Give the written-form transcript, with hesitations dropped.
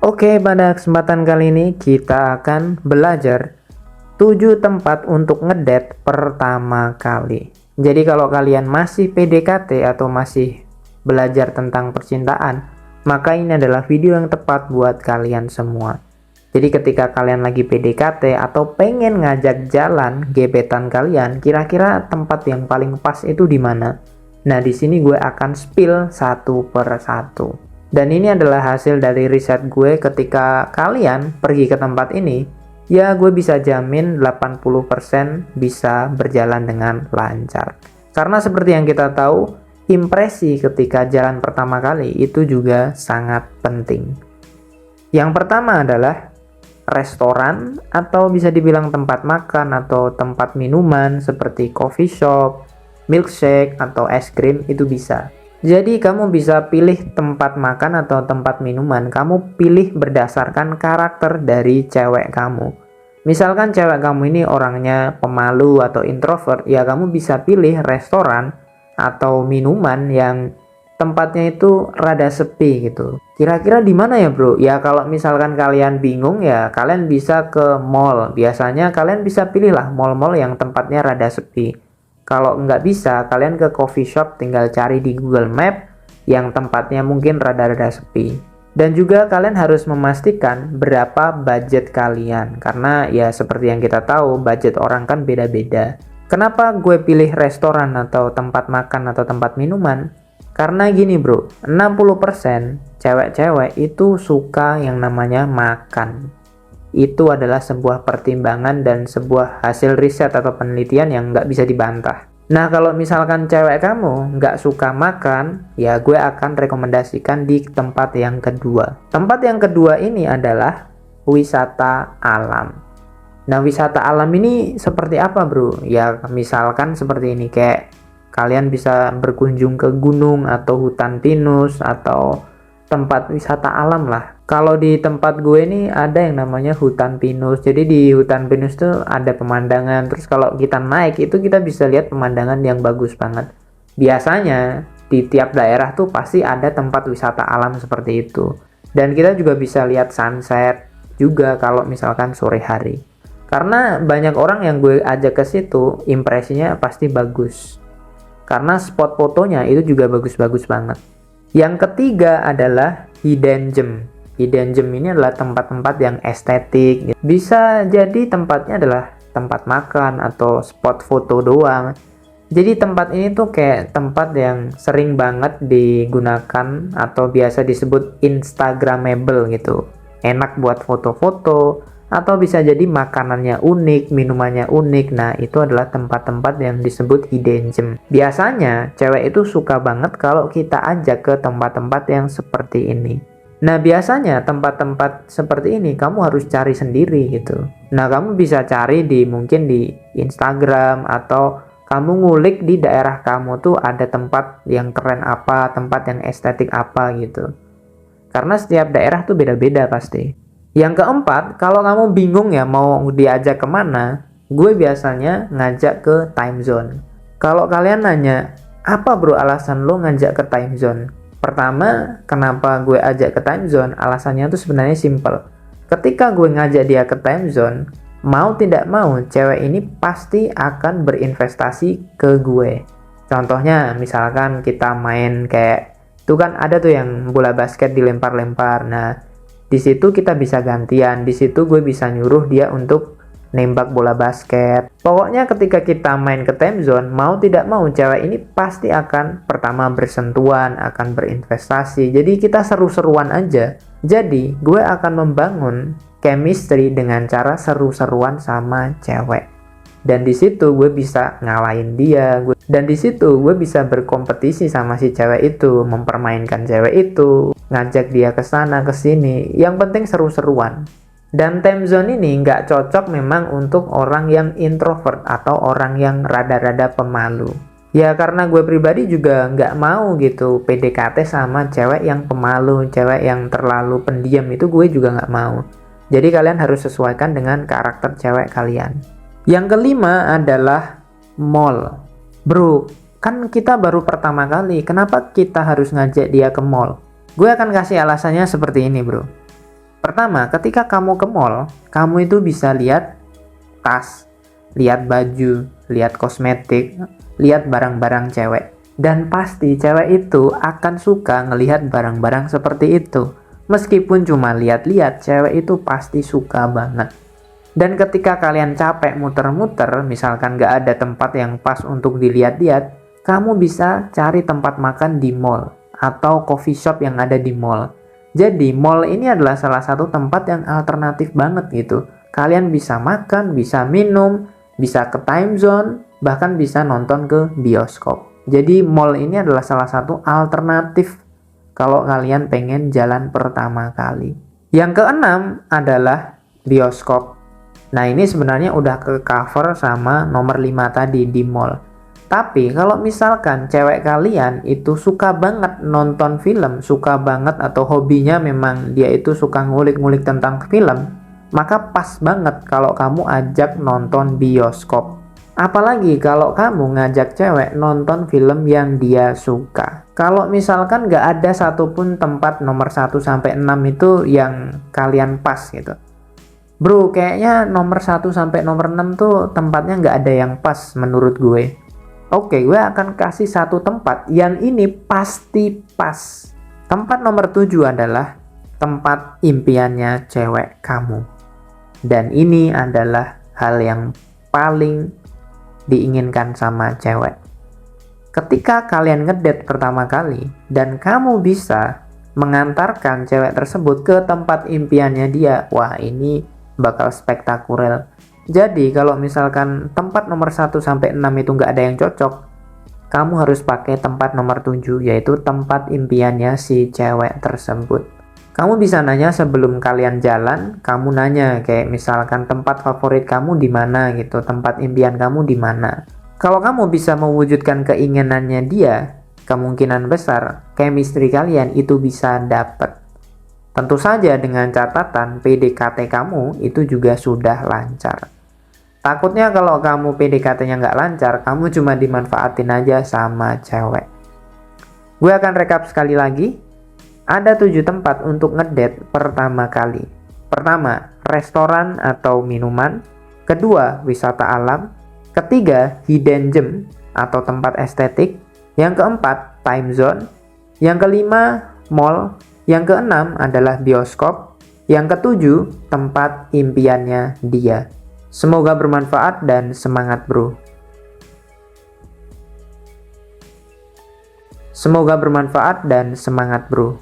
Oke, pada kesempatan kali ini kita akan belajar 7 tempat untuk ngedate pertama kali. Jadi kalau kalian masih PDKT atau masih belajar tentang percintaan, maka ini adalah video yang tepat buat kalian semua. Jadi ketika kalian lagi PDKT atau pengen ngajak jalan gebetan kalian, kira-kira tempat yang paling pas itu di mana? Nah, di sini gue akan spill satu per satu. Dan ini adalah hasil dari riset gue ketika kalian pergi ke tempat ini, ya gue bisa jamin 80% bisa berjalan dengan lancar. Karena seperti yang kita tahu, impresi ketika jalan pertama kali itu juga sangat penting. Yang pertama adalah restoran atau bisa dibilang tempat makan atau tempat minuman seperti coffee shop, milkshake, atau es krim itu bisa. Jadi kamu bisa pilih tempat makan atau tempat minuman, kamu pilih berdasarkan karakter dari cewek kamu. Misalkan cewek kamu ini orangnya pemalu atau introvert, ya kamu bisa pilih restoran atau minuman yang tempatnya itu rada sepi gitu. Kira-kira di mana ya bro? Ya kalau misalkan kalian bingung ya kalian bisa ke mall. Biasanya kalian bisa pilih lah mall-mall yang tempatnya rada sepi. Kalau nggak bisa, kalian ke coffee shop, tinggal cari di Google Map yang tempatnya mungkin rada-rada sepi. Dan juga kalian harus memastikan berapa budget kalian. Karena ya seperti yang kita tahu, budget orang kan beda-beda. Kenapa gue pilih restoran atau tempat makan atau tempat minuman? Karena gini bro, 60% cewek-cewek itu suka yang namanya makan. Itu adalah sebuah pertimbangan dan sebuah hasil riset atau penelitian yang nggak bisa dibantah. Nah, kalau misalkan cewek kamu nggak suka makan, ya gue akan rekomendasikan di tempat yang kedua. Tempat yang kedua ini adalah wisata alam. Nah, wisata alam ini seperti apa bro? Ya, misalkan seperti ini, kayak kalian bisa berkunjung ke gunung atau hutan pinus atau tempat wisata alam lah. Kalau di tempat gue ini ada yang namanya hutan pinus. Jadi di hutan pinus tuh ada pemandangan. Terus kalau kita naik itu kita bisa lihat pemandangan yang bagus banget. Biasanya di tiap daerah tuh pasti ada tempat wisata alam seperti itu. Dan kita juga bisa lihat sunset juga kalau misalkan sore hari. Karena banyak orang yang gue ajak ke situ, impresinya pasti bagus. Karena spot fotonya itu juga bagus-bagus banget. Yang ketiga adalah hidden gem. Hidden gem ini adalah tempat-tempat yang estetik. Bisa jadi tempatnya adalah tempat makan atau spot foto doang. Jadi tempat ini tuh kayak tempat yang sering banget digunakan atau biasa disebut instagramable gitu. Enak buat foto-foto atau bisa jadi makanannya unik, minumannya unik. Nah, itu adalah tempat-tempat yang disebut hidden gem. Biasanya cewek itu suka banget kalau kita ajak ke tempat-tempat yang seperti ini. Nah, biasanya tempat-tempat seperti ini kamu harus cari sendiri gitu. Nah, kamu bisa cari mungkin di Instagram atau kamu ngulik di daerah kamu tuh ada tempat yang keren apa, tempat yang estetik apa gitu. Karena setiap daerah tuh beda-beda pasti. Yang keempat, kalau kamu bingung ya mau diajak kemana, gue biasanya ngajak ke time zone. Kalau kalian nanya, apa bro alasan lo ngajak ke time zone? Pertama, kenapa gue ajak ke time zone? Alasannya tuh sebenarnya simple. Ketika gue ngajak dia ke time zone, mau tidak mau cewek ini pasti akan berinvestasi ke gue. Contohnya, misalkan kita main kayak, itu kan ada tuh yang bola basket dilempar-lempar. Nah, di situ kita bisa gantian, di situ gue bisa nyuruh dia untuk nembak bola basket. Pokoknya ketika kita main ke time zone, mau tidak mau cewek ini pasti akan pertama bersentuhan, akan berinvestasi. Jadi kita seru-seruan aja. Jadi gue akan membangun chemistry dengan cara seru-seruan sama cewek. Dan di situ gue bisa ngalahin dia. Dan di situ gue bisa berkompetisi sama si cewek itu, mempermainkan cewek itu, ngajak dia ke sana ke sini. Yang penting seru-seruan. Dan time zone ini nggak cocok memang untuk orang yang introvert atau orang yang rada-rada pemalu. Ya karena gue pribadi juga nggak mau gitu PDKT sama cewek yang pemalu, cewek yang terlalu pendiam, itu gue juga nggak mau. Jadi kalian harus sesuaikan dengan karakter cewek kalian. Yang kelima adalah mall. Bro, kan kita baru pertama kali, kenapa kita harus ngajak dia ke mall? Gue akan kasih alasannya seperti ini bro. Pertama, ketika kamu ke mall, kamu itu bisa lihat tas, lihat baju, lihat kosmetik, lihat barang-barang cewek. Dan pasti cewek itu akan suka ngelihat barang-barang seperti itu. Meskipun cuma lihat-lihat, cewek itu pasti suka banget. Dan ketika kalian capek muter-muter, misalkan gak ada tempat yang pas untuk dilihat-lihat, kamu bisa cari tempat makan di mall atau coffee shop yang ada di mall. Jadi mall ini adalah salah satu tempat yang alternatif banget gitu. Kalian bisa makan, bisa minum, bisa ke time zone, bahkan bisa nonton ke bioskop. Jadi mall ini adalah salah satu alternatif kalau kalian pengen jalan pertama kali. Yang keenam adalah bioskop. Nah ini sebenarnya udah ke cover sama nomor 5 tadi di mall. Tapi kalau misalkan cewek kalian itu suka banget nonton film, suka banget atau hobinya memang dia itu suka ngulik-ngulik tentang film, maka pas banget kalau kamu ajak nonton bioskop. Apalagi kalau kamu ngajak cewek nonton film yang dia suka. Kalau misalkan gak ada satupun tempat nomor 1 sampai 6 itu yang kalian pas gitu. Bro, kayaknya nomor 1 sampai nomor 6 tuh tempatnya gak ada yang pas menurut gue. Oke, gue akan kasih satu tempat yang ini pasti pas. Tempat nomor 7 adalah tempat impiannya cewek kamu. Dan ini adalah hal yang paling diinginkan sama cewek. Ketika kalian ngedate pertama kali dan kamu bisa mengantarkan cewek tersebut ke tempat impiannya dia, wah ini bakal spektakuler. Jadi kalau misalkan tempat nomor 1 sampai 6 itu nggak ada yang cocok, kamu harus pakai tempat nomor 7, yaitu tempat impiannya si cewek tersebut. Kamu bisa nanya sebelum kalian jalan, kamu nanya kayak misalkan tempat favorit kamu di mana gitu, tempat impian kamu di mana. Kalau kamu bisa mewujudkan keinginannya dia, kemungkinan besar chemistry kalian itu bisa dapet. Tentu saja dengan catatan PDKT kamu itu juga sudah lancar. Takutnya kalau kamu PDKT-nya nggak lancar, kamu cuma dimanfaatin aja sama cewek. Gue akan rekap sekali lagi. Ada 7 tempat untuk ngedate pertama kali. Pertama, restoran atau minuman. Kedua, wisata alam. Ketiga, hidden gem atau tempat estetik. Yang keempat, time zone. Yang kelima, mall. Yang keenam adalah bioskop. Yang ketujuh, tempat impiannya dia. Semoga bermanfaat dan semangat bro. Semoga bermanfaat dan semangat bro.